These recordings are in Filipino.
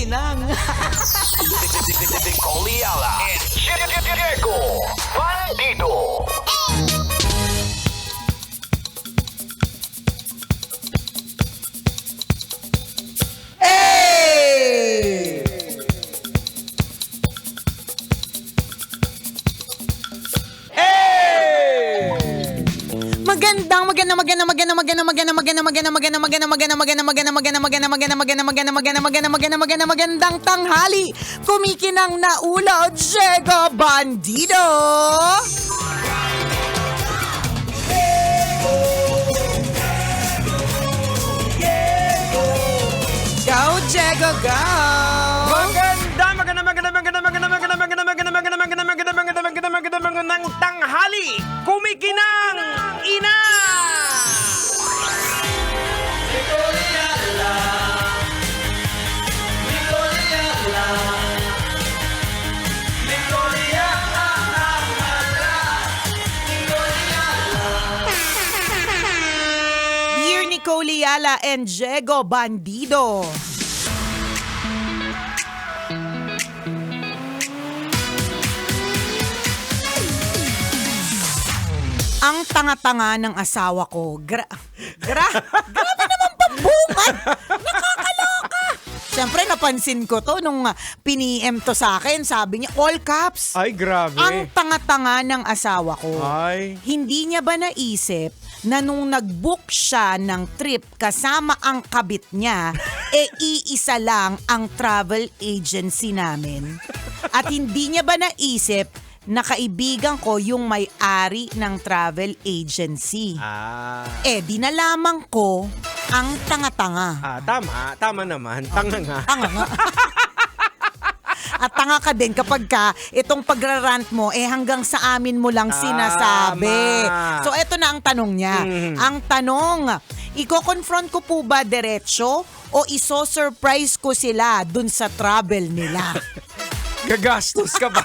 kumikinang. Nicole Ayala and Diego Bandido. Magandang tanghali. Kumikinang na ulo, Diego Bandido. Go, Diego, go. Magandang tanghali. Kumikinang ina. Dear Nicole Ayala and Diego Bandido. Ang tanga-tanga ng asawa ko. Grabe naman pambungan. Nakakaloka. Siyempre, napansin ko to nung piniem to sa akin. Sabi niya, all caps. Ay, grabe. Ang tanga-tanga ng asawa ko. Ay. Hindi niya ba naisip na nung nag-book siya ng trip kasama ang kabit niya, iisa lang ang travel agency namin? At hindi niya ba naisip na kaibigan ko yung may-ari ng travel agency? Di nalaman ko ang tanga-tanga. Tama naman. Tanga nga. Tanga nga. At tanga ka din kapag itong pagrarant mo hanggang sa amin mo lang sinasabi. So eto na ang tanong niya. Ang tanong, iko-confront ko po ba diretso o iso-surprise ko sila dun sa travel nila? Gagastos ka ba?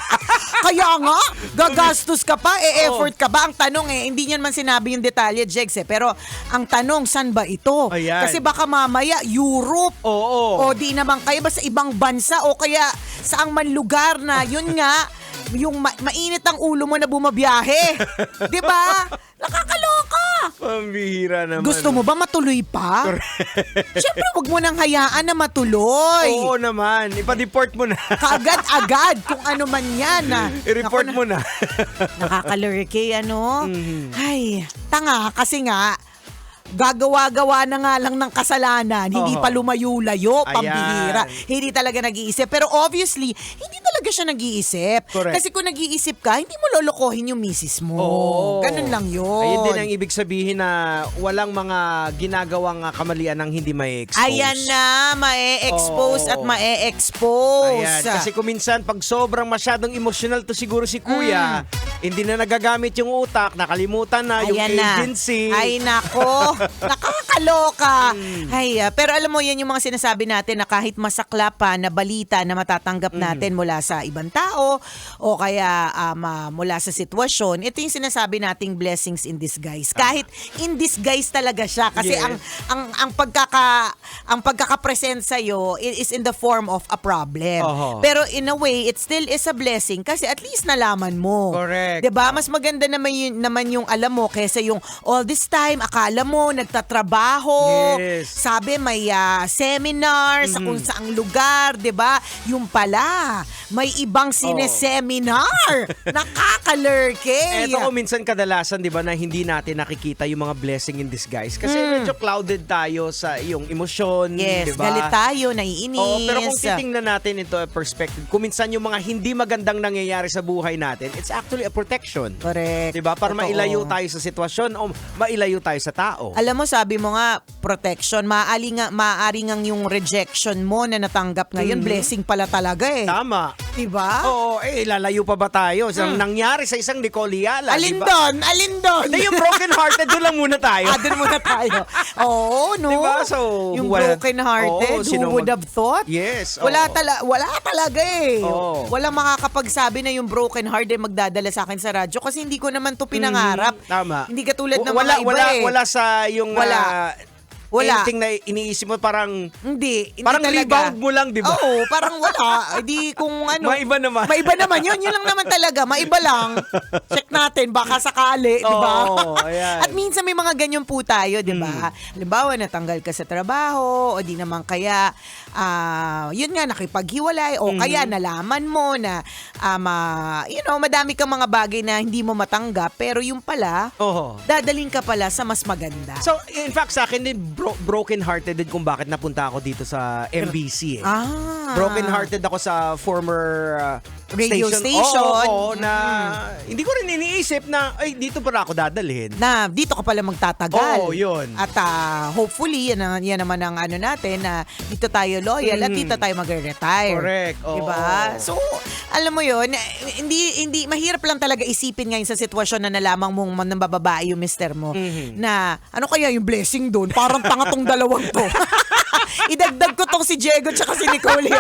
Kaya nga, gagastos ka pa, effort ka ba? Ang tanong hindi niyan man sinabi yung detalye, Jegs pero ang tanong, saan ba ito? Ayan. Kasi baka mamaya, Europe. Oo. O di naman kayo ba sa ibang bansa o kaya saang man lugar na, yun nga, yung mainit ang ulo mo na bumabiyahe. Di ba? Nakakaloka. Pambihira naman. Gusto mo ba matuloy pa? Siyempre, wag mo nang hayaan na matuloy. Oo naman. Ipa-deport mo na. Kaagad-agad kung ano man yan. I-report mo na. Nakakalurky, ano? Ay, tanga kasi nga, gagawa-gawa na nga lang ng kasalanan, hindi pa lumayo-layo, pambihira. Hindi talaga nag-iisip. Pero obviously, hindi talaga siya nag-iisip. Correct. Kasi kung nag-iisip ka, hindi mo lolokohin yung misis mo. Oo. Ganun lang yun. Ayun din ang ibig sabihin na walang mga ginagawang kamalian ng hindi may expose. Ayan na, mae-expose at mae-expose. Ayan. Kasi kung minsan, pag sobrang masyadong emotional to siguro si kuya, hindi na nagagamit yung utak, nakalimutan na yung Ayan na. agency. Ay, nako. Nakakaloka. Ay, pero alam mo, yan yung mga sinasabi natin na kahit masakla pa na balita na matatanggap natin mula sa ibang tao o kaya mula sa sitwasyon, ito yung sinasabi nating blessings in disguise. Kahit in disguise talaga siya kasi Yes. ang pagkaka-present sa is in the form of a problem. Pero in a way, it still is a blessing kasi at least nalaman mo. Correct. 'Di ba? Mas maganda naman yung alam mo kaysa yung all this time akala mo nagtatrabaho. Yes. Sabi may seminar sa kung saang lugar, 'di ba? Yung pala may ibang sine-seminar. Nakakalurky. Eto ko minsan kadalasan, 'di ba, na hindi natin nakikita yung mga blessing in disguise kasi medyo clouded tayo sa iyong emosyon, Yes, 'di ba? galit tayo, naiinis. Oo, pero kung titingnan natin ito perspective, kung minsan yung mga hindi magandang nangyayari sa buhay natin, it's actually a protection. Correct. 'Di ba? Para Totoo. mailayo tayo sa sitwasyon o mailayo tayo sa tao. Alam mo, sabi mo nga, protection. Maaari nga yung rejection mo na natanggap ngayon, blessing pala talaga eh. Tama. Diba? Oo, lalayo pa ba tayo sa nangyari sa isang Nicole Ayala, Alin diba? doon? Alin doon? Hindi, yung broken hearted, doon lang muna tayo. Doon muna tayo. Oo, no? Diba? So, yung broken hearted, who would have thought? Yes. Wala talaga eh. Oo. Walang makakapagsabi na yung broken hearted magdadala sa akin sa radyo kasi hindi ko naman to pinangarap. Tama. Hindi katulad ng mga iba Wala sa yung Wala. anything na iniisip mo parang Hindi parang talaga. rebound mo lang, di ba? Oo, parang wala. Di kung ano. Maiba naman. Maiba naman yun. Yun lang naman talaga. Maiba lang. Check natin. Baka sakali. Di ba? Oo, ayan. At minsan may mga ganyan po tayo. Di ba? Halimbawa, natanggal ka sa trabaho o di naman kaya yun nga, nakipaghiwalay o kaya nalaman mo na madami kang mga bagay na hindi mo matanggap pero yung pala, Oo. dadaling ka pala sa mas maganda. So, in fact, sa akin din, broken-hearted din kung bakit napunta ako dito sa MBC. Broken-hearted ako sa former Radio station. Oo, na hindi ko rin iniisip na, ay, dito pala ako dadalhin. Na dito ka pala magtatagal. Oo, yun. At hopefully, yan naman ang ano natin na dito tayo loyal at dito tayo magre-retire. Correct. Oo. Diba? So, alam mo yun, hindi, mahirap lang talaga isipin ngayon sa sitwasyon na nalamang mong nambababae yung mister mo na ano kaya yung blessing doon? Parang tanga tong dalawang to. Idagdag ko tong si Diego tsaka si Nicole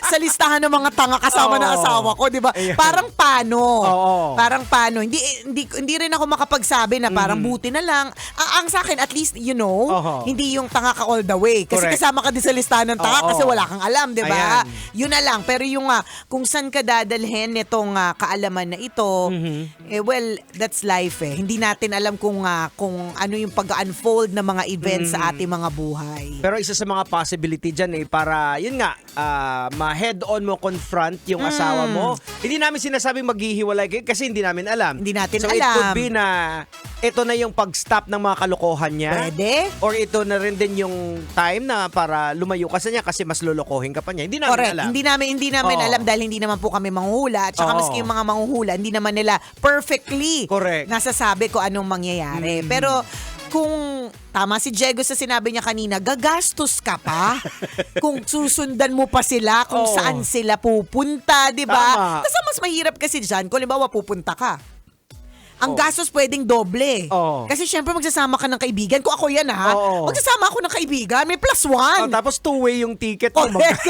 sa listahan ng mga tanga kasama ng asawa ko, di ba? Ayan. Parang paano? Oo. Parang paano? Hindi rin ako makapagsabi na parang buti na lang. Ang sa akin, at least, Oo. hindi yung tanga ka all the way. Kasi Correct. kasama ka din sa listahan ng tanga Oo. kasi wala kang alam, di ba? Ayan. Yun na lang. Pero yung kung saan ka dadalhin nitong kaalaman na ito, well, that's life eh. Hindi natin alam kung ano yung pag-unfold ng mga events sa ating mga buhay. Pero isa sa mga possibility dyan para, yun nga, ma-head-on mo, confront yung asawa mo. Hindi namin sinasabing maghihiwalay kayo kasi hindi namin alam. Hindi natin so, alam. it could be na ito na yung pag-stop ng mga kalokohan niya. Pwede. Or ito na rin din yung time na para lumayo ka sa niya kasi mas lolokohin ka pa niya. Hindi namin Correct. alam. Hindi namin Oo. alam dahil hindi naman po kami manghuhula. At saka Oo. maski yung mga manghuhula, hindi naman nila perfectly Correct. nasasabi ko anong mangyayari. Pero kung tama si Diego sa sinabi niya kanina, gagastos ka pa kung susundan mo pa sila kung Oo. saan sila pupunta, di ba? Tama. Kasi mas mahirap kasi dyan, kung halimbawa pupunta ka. Ang gastos pwedeng doble. Oo. Kasi syempre magsasama ka ng kaibigan. Kung ako yan Oo. magsasama ako ng kaibigan, may plus one. Tapos two-way yung ticket. Correct.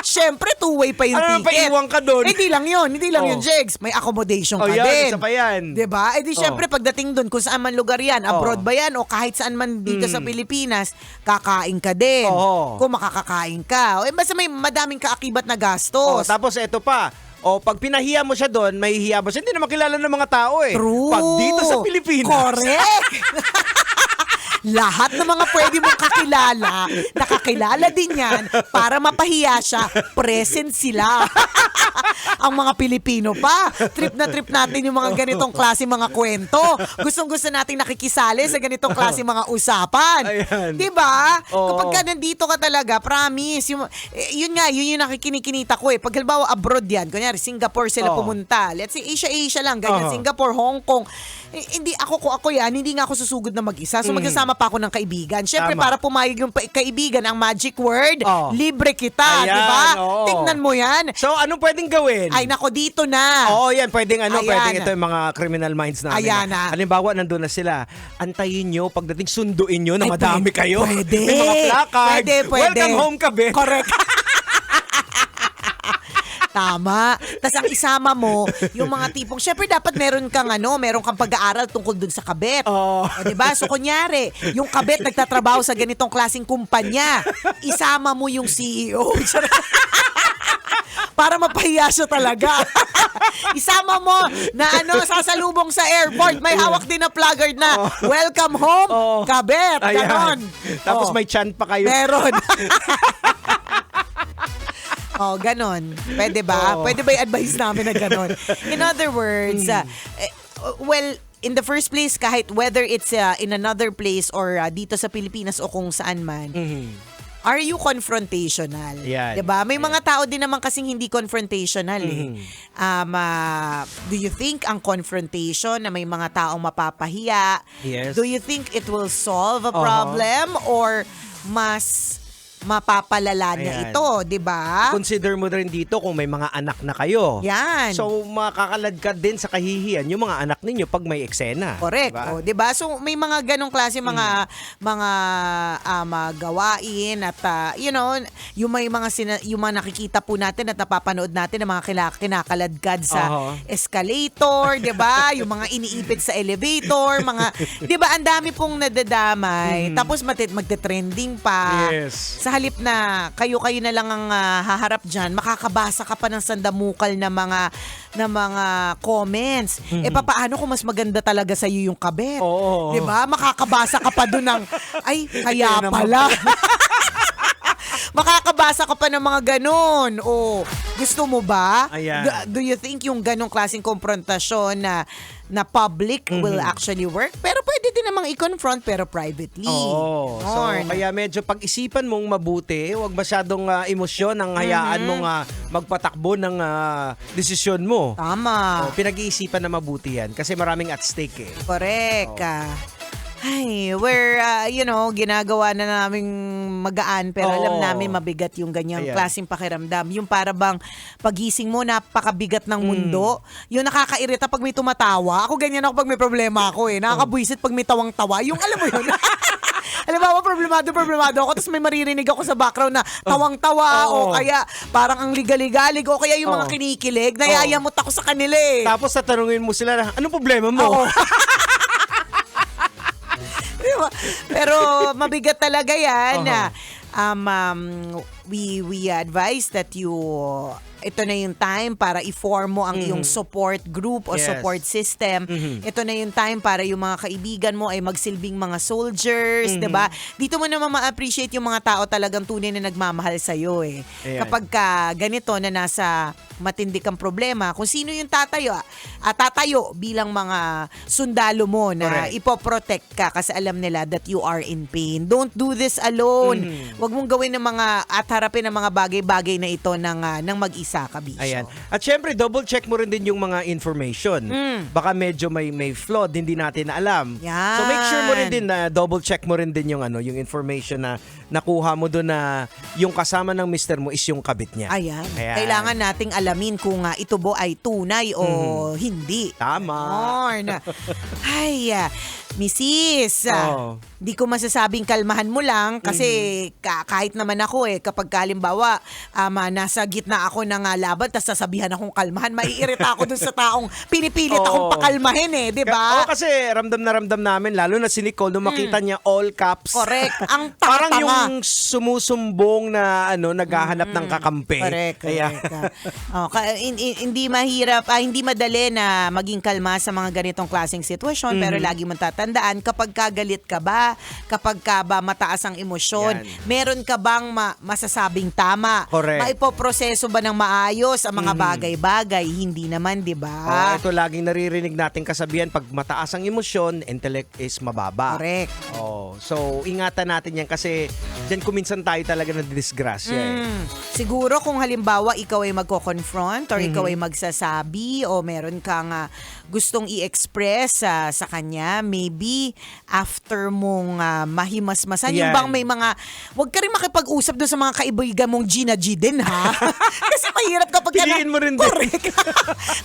Siyempre, two-way pa yung Ano, ticket. paiwan ka dun? Hindi lang yun, Oh. yun, Jegs. May accommodation ka yan, din. isa pa yan. Diba? Eh di siyempre, pagdating dun, kung saan man lugar yan, abroad ba yan, o kahit saan man dito sa Pilipinas, kakain ka din. Oo. Kung makakakain ka. Basta may madaming kaakibat na Oh, gastos. tapos eto pa. Pag pinahiya mo siya doon, may hiya mo siya. Hindi naman kilala ng mga tao eh. True. Pag dito sa Pilipinas. Correct. Lahat ng mga pwede mong kakilala, nakakilala din yan para mapahiya siya, present sila. Ang mga Pilipino pa. Trip na trip natin yung mga ganitong klase mga kwento. Gustong-gusto nating nakikisali sa ganitong klase mga usapan. Ayan. Diba? Oo. Kapag ka nandito ka talaga, promise. Yun yung nakikinikinita ko eh. Pag halimbawa abroad yan, kunyari Singapore sila Oo. pumunta. Let's say Asia lang, ganyan. Oo. Singapore, Hong Kong. Hindi kung ako yan, hindi nga ako susugod na mag-isa. So magsasama pa ako ng kaibigan. Syempre, Tama. para pumayag yung kaibigan, ang magic word, Oo. libre kita, Ayan, di ba? oo. Tingnan mo yan. So, anong pwedeng gawin? Ay, nako, dito na. Oo, yan. Pwedeng Ayan. pwedeng ito yung mga criminal minds namin. Ayan na. Halimbawa, nandun na sila. Antayin nyo, pagdating sunduin nyo na Ay, madami pwede. kayo. Pwede. May mga placard. Pwede. Welcome home ka, Ben. Correct. Tama. Tapos ang isama mo, yung mga tipong, syempre dapat meron kang pag-aaral tungkol dun sa kabit. Oo. O, diba? So kunyari, yung kabit nagtatrabaho sa ganitong klaseng kumpanya, isama mo yung CEO. Para mapahiya siya talaga. Isama mo na sasalubong sa airport, may hawak din na placard na, welcome home, Oo. kabit. Ayan. Ganon. Tapos Oh. may chan pa kayo. Meron. Ganon. Pwede ba? Oo. Pwede ba i-advise namin na ganon? In other words, well, in the first place, kahit whether it's in another place or dito sa Pilipinas o kung saan man, are you confrontational? Yan. Diba? May mga tao din naman kasing hindi confrontational eh. Do you think ang confrontation na may mga taong mapapahiya, Yes. do you think it will solve a problem or mas mapapalala niya Ayan. ito, di ba? Consider mo rin dito kung may mga anak na kayo. Yan. So, makakaladkad din sa kahihiyan yung mga anak ninyo pag may eksena. Correct. Diba? O, 'di ba? So may mga ganong klase mga gawain at yung may mga yung mga nakikita po natin at napapanood natin ng mga kinakaladkad sa escalator, 'di ba? Yung mga iniipit sa elevator, mga 'di ba? Ang dami pong nadadamay. Tapos magte-trending pa. Yes. Sa halip na kayo na lang ang haharap diyan, makakabasa ka pa ng sandamukal na mga comments. Papaano kung mas maganda talaga sa iyo yung kabit? Oo. 'Di ba? Makakabasa ka pa doon ng ay kaya pala. Makakabasa ka pa ng mga ganon. O, gusto mo ba? Ayan. Do you think yung ganong klaseng konfrontasyon na public will actually work? Pero pwede din namang i-confront pero privately. Oo. So, kaya medyo pag-isipan mong mabuti, huwag masyadong emosyon ang hayaan mong magpatakbo ng desisyon mo. Tama. So, pinag-iisipan na mabuti yan kasi maraming at stake eh. Correct. Ay, we're, ginagawa na naming magaan pero alam namin mabigat yung ganyang klaseng pakiramdam. Yung para bang pagising mo, napakabigat ng mundo. Yung nakakairita pag may tumatawa. Ako ganyan ako pag may problema ako eh. Nakakabwisit pag may tawang-tawa. Yung alam mo yun. Alam mo, problemado ako tapos may maririnig ako sa background na tawang-tawa o kaya parang ang ligalig o kaya yung mga kinikilig. Nayayamot ako sa kanila eh. Tapos tatanungin mo sila na, anong problema mo? Pero mabigat talaga yan. We advise that ito na yung time para i-form mo ang iyong support group o support system. Ito na yung time para yung mga kaibigan mo ay magsilbing mga soldiers, 'di ba? Dito mo naman ma-appreciate yung mga tao talagang tunay na nagmamahal sa iyo eh. Ayan. Kapag ganito na nasa matindi kang problema, kung sino yung tatayo bilang mga sundalo mo na ipoprotect ka kasi alam nila that you are in pain. Don't do this alone. Huwag mong gawin ng mga at harapin ang mga bagay-bagay na ito ng mag-isa ka, Bisyo. Ayan. At syempre, double check mo rin din yung mga information. Baka medyo may flawed, hindi natin alam. Yan. So make sure mo rin din na double check mo rin din yung information na nakuha mo doon na yung kasama ng mister mo is yung kabit niya. Ayan. Kailangan nating alamin kung ito ba ay tunay o hindi. Tama. Ay, Mrs. Di ko masasabing kalmahan mo lang kasi kahit naman ako kapag halimbawa nasa gitna ako ng laban tapos sasabihan akong kalmahan, maiirita ako dun sa taong pinipilit akong pakalmahin di ba? Kasi ramdam na ramdam namin, lalo na si Nicole, nung makita niya all caps. Correct. Ang parang tanga. yung sumusumbong na naghahanap ng kakampi. Correct. Kaya, hindi mahirap, hindi madali na maging kalma sa mga ganitong klaseng sitwasyon pero lagi mong tatandaan kapag kagalit ka ba, kapag ka ba mataas ang emosyon, meron ka bang masasabing tama? Correct. Maipoproseso ba ng maayos ang mga bagay-bagay? Hindi naman, di ba? ito laging naririnig natin kasabihan, pag mataas ang emosyon, intellect is mababa. Correct. So, ingatan natin yan kasi dyan kuminsan tayo talaga na disgrasya. Siguro kung halimbawa ikaw ay magko-confront or ikaw ay magsasabi o meron kang gustong i-express sa kanya, maybe after mong mahimasmasan, yung bang may mga, wag ka rin makipag-usap doon sa mga kaibigan mong Gina G din, ha? Kasi mahirap kapag Piliin mo rin din. Correct.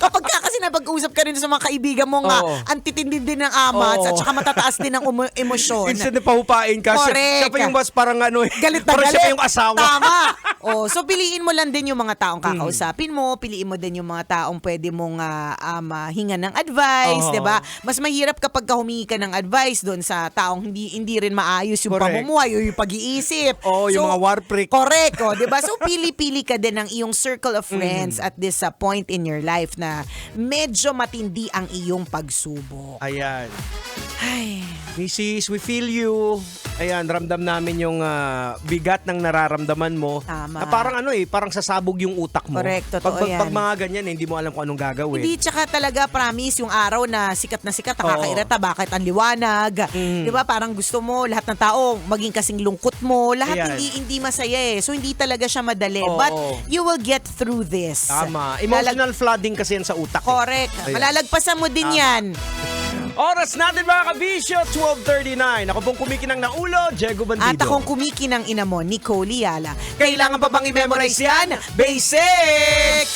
Kapag kasi napag-usap ka rin sa mga kaibigan mong antitindi din ng amats at saka matataas din ng emosyon. Instead na pahupain ka, siya pa yung mas parang galit na parang galit. siya pa yung asawa. Tama. So piliin mo lang din yung mga taong kakausapin mo, piliin mo din yung mga taong pwede mong hingan ng advice, 'di ba? Mas mahirap kapag humingi ka ng advice doon sa taong hindi rin maayos yung pamumuhay o yung pag-iisip. Yung mga war prick. Correct, 'di ba? So pili-pili ka din ng iyong circle of friends at this point in your life na medyo matindi ang iyong pagsubok. Ayan. Ay, Mrs., we feel you. Ayan, ramdam namin yung bigat ng nararamdaman mo. Tama. Na parang parang sasabog yung utak mo. Correct, totoo yan. Pag mga ganyan, hindi mo alam kung anong gagawin. hindi, tsaka talaga promise yung araw na sikat, nakakairata, bakit ang liwanag. Di ba? Parang gusto mo, lahat ng tao, maging kasing lungkot mo. Lahat hindi masaya So, hindi talaga siya madali. But, you will get through this. Tama. Emotional flooding kasi yan sa utak. Correct. Ayan. Malalagpasan mo din yan. Oras natin mga kabisyo, 12:39. Ako pong kumikinang na ulo, Diego Bandido. At akong kumikinang ina mo, Nicole Yala. Kailangan pa bang i-memorize yan? Basic!